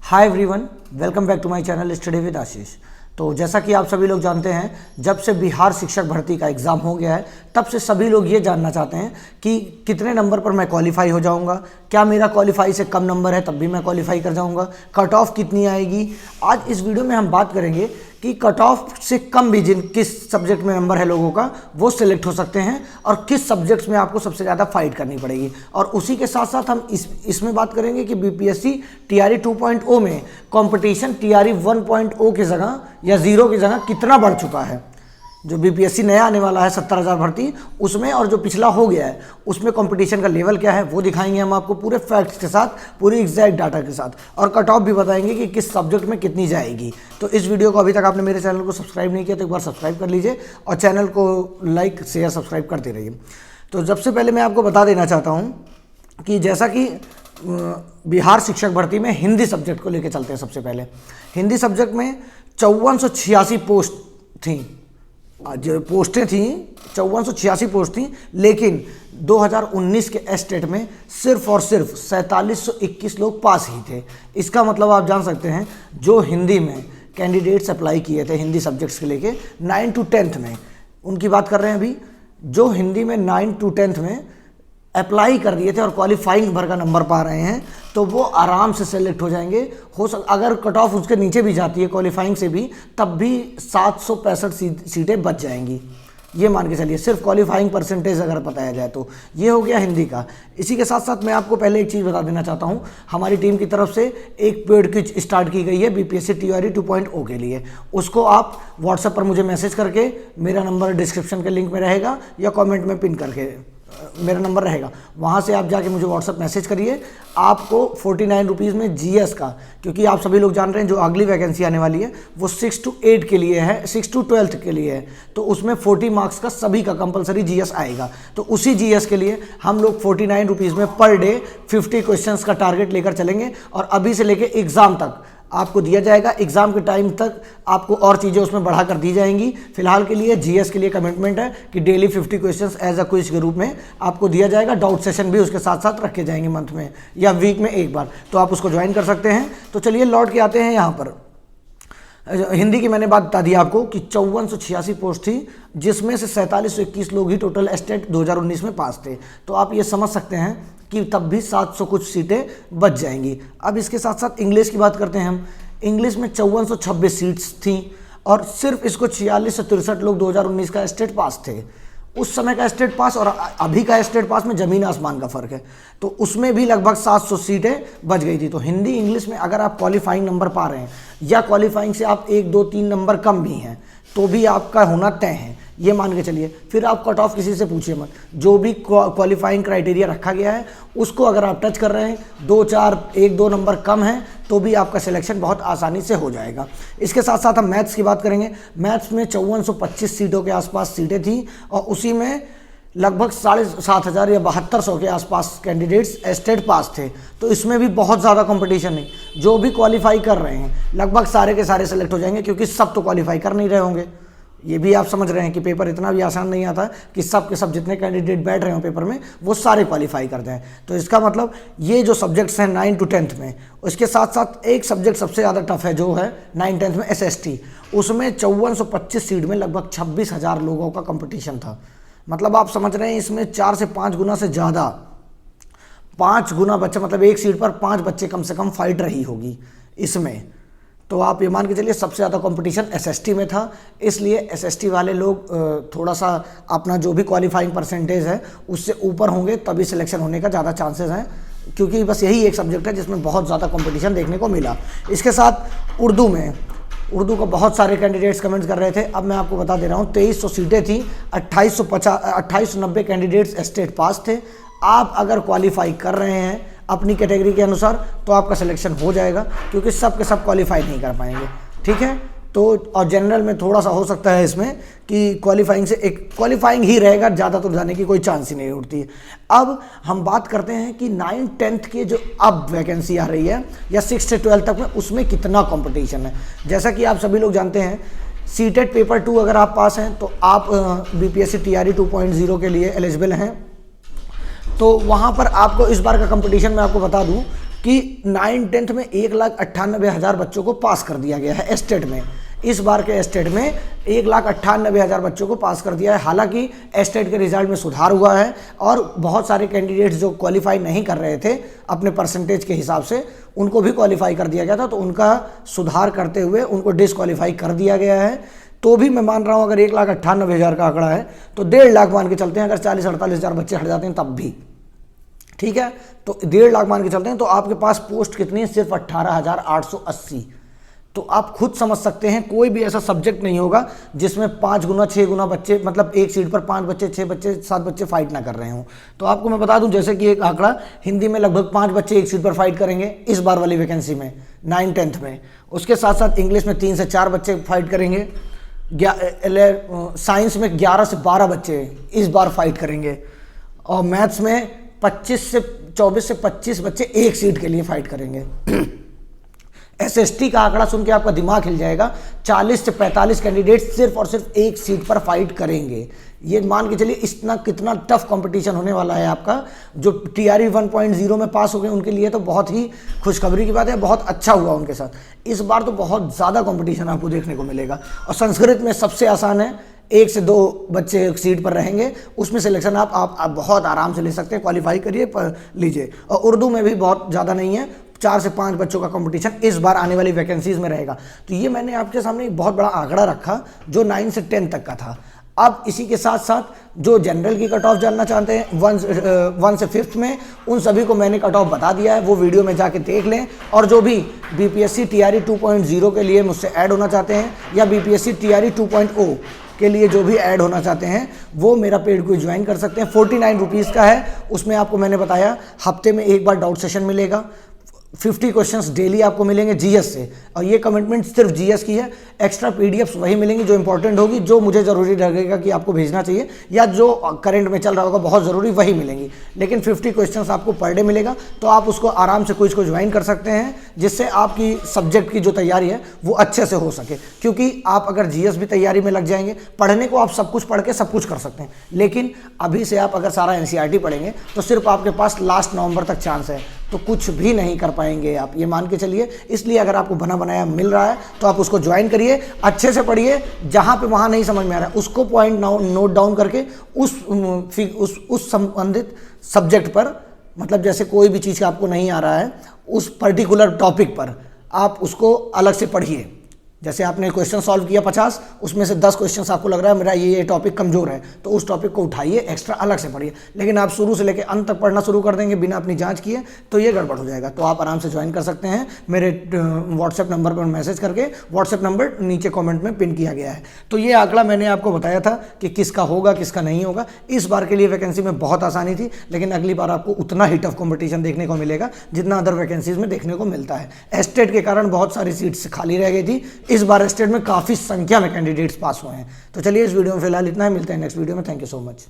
Hi everyone, welcome back to my channel study with Ashish. तो जैसा कि आप सभी लोग जानते हैं, जब से बिहार शिक्षक भर्ती का एग्ज़ाम हो गया है तब से सभी लोग ये जानना चाहते हैं कि कितने नंबर पर मैं क्वालिफाई हो जाऊंगा, क्या मेरा क्वालिफाई से कम नंबर है तब भी मैं क्वालिफाई कर जाऊंगा, कट ऑफ कितनी आएगी। आज इस वीडियो में हम बात करेंगे कि कट ऑफ से कम भी किस सब्जेक्ट में नंबर है लोगों का वो सिलेक्ट हो सकते हैं और किस सब्जेक्ट्स में आपको सबसे ज़्यादा फाइट करनी पड़ेगी। और उसी के साथ साथ हम इसमें बात करेंगे कि बीपीएससी टीआरई 2.0 में कंपटीशन टीआरई 1.0 की जगह या 0 की जगह कितना बढ़ चुका है। जो बीपीएससी नया आने वाला है 70,000 भर्ती, उसमें और जो पिछला हो गया है उसमें कंपटीशन का लेवल क्या है वो दिखाएंगे हम आपको पूरे फैक्ट्स के साथ, पूरी एग्जैक्ट डाटा के साथ, और कट ऑफ भी बताएंगे कि किस सब्जेक्ट में कितनी जाएगी। तो इस वीडियो को अभी तक आपने मेरे चैनल को सब्सक्राइब नहीं किया तो एक बार सब्सक्राइब कर लीजिए और चैनल को लाइक शेयर सब्सक्राइब करते रहिए। तो सबसे पहले मैं आपको बता देना चाहता हूँ कि जैसा कि बिहार शिक्षक भर्ती में हिंदी सब्जेक्ट को लेकर चलते हैं। सबसे पहले हिंदी सब्जेक्ट में 5486 पोस्ट थी, जो पोस्टें थी 5486 पोस्ट थी, लेकिन 2019 के एस्टेट में सिर्फ और सिर्फ 4721 लोग पास ही थे। इसका मतलब आप जान सकते हैं जो हिंदी में कैंडिडेट्स अप्लाई किए थे हिंदी सब्जेक्ट्स के लेके 9 to 10th में, उनकी बात कर रहे हैं अभी, जो हिंदी में 9 to 10th में अप्लाई कर दिए थे और क्वालिफाइंग भर का नंबर पा रहे हैं तो वो आराम से सेलेक्ट हो जाएंगे। अगर कट ऑफ उसके नीचे भी जाती है क्वालिफाइंग से भी, तब भी 765 सीटें बच जाएंगी, ये मान के चलिए, सिर्फ क्वालिफाइंग परसेंटेज अगर बताया जाए तो। ये हो गया हिंदी का। इसी के साथ साथ मैं आपको पहले एक चीज़ बता देना चाहता हूँ, हमारी टीम की तरफ से एक पेड क्विज स्टार्ट की गई है बीपीएससी टीआरई 2.0 के लिए। उसको आप व्हाट्सएप पर मुझे मैसेज करके, मेरा नंबर डिस्क्रिप्शन के लिंक में रहेगा या कॉमेंट में पिन करके मेरा नंबर रहेगा, वहाँ से आप जाके मुझे व्हाट्सअप मैसेज करिए। आपको 49 रुपीज़ में जीएस का, क्योंकि आप सभी लोग जान रहे हैं जो अगली वैकेंसी आने वाली है वो 6 to 8 के लिए है, 6 to 12th के लिए है, तो उसमें 40 मार्क्स का सभी का कंपलसरी जीएस आएगा। तो उसी जीएस के लिए हम लोग 49 रुपीज़ में पर डे 50 क्वेश्चंस का टारगेट लेकर चलेंगे और अभी से लेकर एग्ज़ाम तक आपको दिया जाएगा। एग्जाम के टाइम तक आपको और चीज़ें उसमें बढ़ा कर दी जाएंगी। फिलहाल के लिए जीएस के लिए कमिटमेंट है कि daily 50 questions as a quiz के रूप में आपको दिया जाएगा। डाउट सेशन भी उसके साथ साथ रखे जाएंगे मंथ में या वीक में एक बार, तो आप उसको ज्वाइन कर सकते हैं। तो चलिए लौट के आते हैं यहाँ पर। हिंदी की मैंने बात बता दी आपको कि 5486 पोस्ट थी, जिसमें से 4721 लोग ही टोटल एस्टेट 2019 में पास थे। तो आप ये समझ सकते हैं कि तब भी 700 कुछ सीटें बच जाएंगी। अब इसके साथ साथ इंग्लिश की बात करते हैं हम। इंग्लिश में 5426 सीट्स थी और सिर्फ इसको 46 से 63 लोग 2019 का एस्टेट पास थे। उस समय का एस्टेट पास और अभी का एस्टेट पास में ज़मीन आसमान का फ़र्क है, तो उसमें भी लगभग 700 सीटें बच गई थी। तो हिंदी इंग्लिश में अगर आप क्वालिफाइंग नंबर पा रहे हैं या क्वालिफाइंग से आप 1 2 3 नंबर कम भी हैं तो भी आपका होना तय है, ये मान के चलिए। फिर आप कट ऑफ किसी से पूछिए मत, जो भी क्वालिफाइंग क्राइटेरिया रखा गया है उसको अगर आप टच कर रहे हैं, 2 4 1 2 नंबर कम है तो भी आपका सिलेक्शन बहुत आसानी से हो जाएगा। इसके साथ साथ हम मैथ्स की बात करेंगे। मैथ्स में 5425 सीटों के आसपास सीटें थी और उसी में लगभग 7,500 या 7200 के आसपास कैंडिडेट्स एस्टेट पास थे। तो इसमें भी बहुत ज़्यादा कंपटीशन है। जो भी क्वालिफाई कर रहे हैं लगभग सारे के सारे सेलेक्ट हो जाएंगे, क्योंकि सब तो क्वालिफाई कर नहीं रहे होंगे। ये भी आप समझ रहे हैं कि पेपर इतना भी आसान नहीं आता कि सब के सब जितने कैंडिडेट बैठ रहे हो पेपर में वो सारे क्वालिफाई कर जाएं। तो इसका मतलब ये जो सब्जेक्ट्स हैं 9 to 10th में, उसके साथ साथ एक सब्जेक्ट सबसे ज़्यादा टफ है जो है 9 10th में एसएसटी। उसमें 5425 सीट में लगभग 26,000 लोगों का कंपटीशन था। मतलब आप समझ रहे हैं इसमें 4 से 5 गुना से ज़्यादा, 5 गुना बच्चे, मतलब एक सीट पर 5 बच्चे कम से कम फाइट रही होगी इसमें। तो आप ये मान के चलिए सबसे ज़्यादा कंपटीशन एसएसटी में था, इसलिए एसएसटी वाले लोग थोड़ा सा अपना जो भी क्वालिफाइंग परसेंटेज है उससे ऊपर होंगे तभी सिलेक्शन होने का ज़्यादा चांसेस हैं, क्योंकि बस यही एक सब्जेक्ट है जिसमें बहुत ज़्यादा कंपटीशन देखने को मिला। इसके साथ उर्दू को बहुत सारे कैंडिडेट्स कमेंट्स कर रहे थे। अब मैं आपको बता दे रहा हूँ 2300 सीटें थी, 2890 कैंडिडेट्स एस्टेट पास थे। आप अगर क्वालिफाई कर रहे हैं अपनी कैटेगरी के अनुसार तो आपका सिलेक्शन हो जाएगा, क्योंकि सब के सब क्वालिफाई नहीं कर पाएंगे, ठीक है। तो और जनरल में थोड़ा सा हो सकता है इसमें कि क्वालिफाइंग से एक क्वालिफाइंग ही रहेगा, ज़्यादा तो जाने की कोई चांस ही नहीं उठती है। अब हम बात करते हैं कि 9 10th के जो अब वैकेंसी आ रही है या 6 से 12 तक में, उसमें कितना कंपटीशन है। जैसा कि आप सभी लोग जानते हैं, सीटेट पेपर 2 अगर आप पास हैं तो आप बीपीएससी टीआरई 2.0 के लिए एलिजिबल हैं। तो वहाँ पर आपको इस बार का कंपटीशन मैं आपको बता दूँ कि 9th-10th में 1,98,000 बच्चों को पास कर दिया गया है एस्टेट में। इस बार के एस्टेट में 1,98,000 बच्चों को पास कर दिया है। हालांकि एस्टेट के रिजल्ट में सुधार हुआ है और बहुत सारे कैंडिडेट्स जो क्वालिफाई नहीं कर रहे थे अपने परसेंटेज के हिसाब से, उनको भी क्वालिफाई कर दिया गया था, तो उनका सुधार करते हुए उनको डिसक्वालीफाई कर दिया गया है। तो भी मैं मान रहा हूँ अगर 1,98,000 का आंकड़ा है तो 1.5 लाख मान के चलते हैं, अगर 40-48 हज़ार बच्चे हट जाते हैं तब भी ठीक है, तो 1.5 लाख मान के चलते हैं, तो आपके पास पोस्ट कितनी है? सिर्फ 18,880। तो आप खुद समझ सकते हैं कोई भी ऐसा सब्जेक्ट नहीं होगा जिसमें 5 गुना 6 गुना बच्चे, मतलब एक सीट पर 5 बच्चे 6 बच्चे 7 बच्चे फाइट ना कर रहे हों। तो आपको मैं बता दूं, जैसे कि एक आंकड़ा, हिंदी में लगभग 5 बच्चे एक सीट पर फाइट करेंगे इस बार वाली वैकेंसी में 9th-10th में। उसके साथ साथ इंग्लिश में 3 से 4 बच्चे फाइट करेंगे, साइंस में 11 से 12 बच्चे इस बार फाइट करेंगे, और मैथ्स में 24 से 25 बच्चे एक सीट के लिए फाइट करेंगे। एसएसटी का आंकड़ा सुन के आपका दिमाग हिल जाएगा, 40 से 45 कैंडिडेट सिर्फ और सिर्फ एक सीट पर फाइट करेंगे। ये मान के चलिए इतना कितना टफ कंपटीशन होने वाला है आपका। जो टीआरई 1.0 में पास हो गए उनके लिए तो बहुत ही खुशखबरी की बात है, बहुत अच्छा हुआ उनके साथ। इस बार तो बहुत ज़्यादा कंपटीशन आपको देखने को मिलेगा। और संस्कृत में सबसे आसान है, 1 से 2 बच्चे एक सीट पर रहेंगे, उसमें सिलेक्शन आप बहुत आराम से ले सकते हैं, क्वालिफाई करिए लीजिए। और उर्दू में भी बहुत ज़्यादा नहीं है, 4 से 5 बच्चों का कंपटीशन इस बार आने वाली वैकेंसीज में रहेगा। तो ये मैंने आपके सामने एक बहुत बड़ा आंकड़ा रखा जो 9 से 10 तक का था। अब इसी के साथ साथ जो जनरल की कट ऑफ जानना चाहते हैं 1 से 5th में, उन सभी को मैंने कट ऑफ बता दिया है, वो वीडियो में जाके देख लें। और जो भी बीपीएससी टीआरई 2.0 के लिए मुझसे ऐड होना चाहते हैं या बीपीएससी टीआरई 2.0 के लिए जो भी ऐड होना चाहते हैं वो मेरा पेड को ज्वाइन कर सकते हैं। 49 रुपीज़ का है। उसमें आपको मैंने बताया हफ्ते में एक बार डाउट सेशन मिलेगा, 50 क्वेश्चंस डेली आपको मिलेंगे जीएस से, और ये कमिटमेंट सिर्फ जीएस की है। एक्स्ट्रा पीडीएफ्स वही मिलेंगी जो इंपॉर्टेंट होगी, जो मुझे ज़रूरी लगेगा कि आपको भेजना चाहिए, या जो करंट में चल रहा होगा बहुत ज़रूरी वही मिलेंगी। लेकिन 50 क्वेश्चंस आपको पर डे मिलेगा, तो आप उसको आराम से क्विज को ज्वाइन कर सकते हैं, जिससे आपकी सब्जेक्ट की जो तैयारी है वो अच्छे से हो सके। क्योंकि आप अगर जीएस भी तैयारी में लग जाएंगे, पढ़ने को आप सब कुछ पढ़ के सब कुछ कर सकते हैं, लेकिन अभी से आप अगर सारा एनसीईआरटी पढ़ेंगे तो सिर्फ आपके पास लास्ट नवंबर तक चांस है, तो कुछ भी नहीं कर पाएंगे आप, ये मान के चलिए। इसलिए अगर आपको बना बनाया मिल रहा है तो आप उसको ज्वाइन करिए, अच्छे से पढ़िए, जहाँ पे वहाँ नहीं समझ में आ रहा है उसको पॉइंट नोट डाउन करके उस संबंधित सब्जेक्ट पर, मतलब जैसे कोई भी चीज़ आपको नहीं आ रहा है उस पर्टिकुलर टॉपिक पर आप उसको अलग से पढ़िए। जैसे आपने क्वेश्चन सॉल्व किया 50, उसमें से 10 क्वेश्चंस आपको लग रहा है मेरा ये टॉपिक कमजोर है, तो उस टॉपिक को उठाइए, एक्स्ट्रा अलग से पढ़िए। लेकिन आप शुरू से लेकर अंत तक पढ़ना शुरू कर देंगे बिना अपनी जांच किए तो ये गड़बड़ हो जाएगा। तो आप आराम से ज्वाइन कर सकते हैं मेरे व्हाट्सएप नंबर पर मैसेज करके, व्हाट्सएप नंबर नीचे कॉमेंट में पिन किया गया है। तो ये आंकड़ा मैंने आपको बताया था कि किसका होगा किसका नहीं होगा। इस बार के लिए वैकेंसी में बहुत आसानी थी, लेकिन अगली बार आपको उतना ही टफ कॉम्पिटिशन देखने को मिलेगा जितना अदर वैकेंसीज में देखने को मिलता है। एस्टेट के कारण बहुत सारी सीट्स खाली रह गई थी, इस बार एस्टेट में काफ़ी संख्या में कैंडिडेट्स पास हुए हैं। तो चलिए इस वीडियो में फिलहाल इतना ही, मिलते हैं नेक्स्ट वीडियो में। Thank you so much.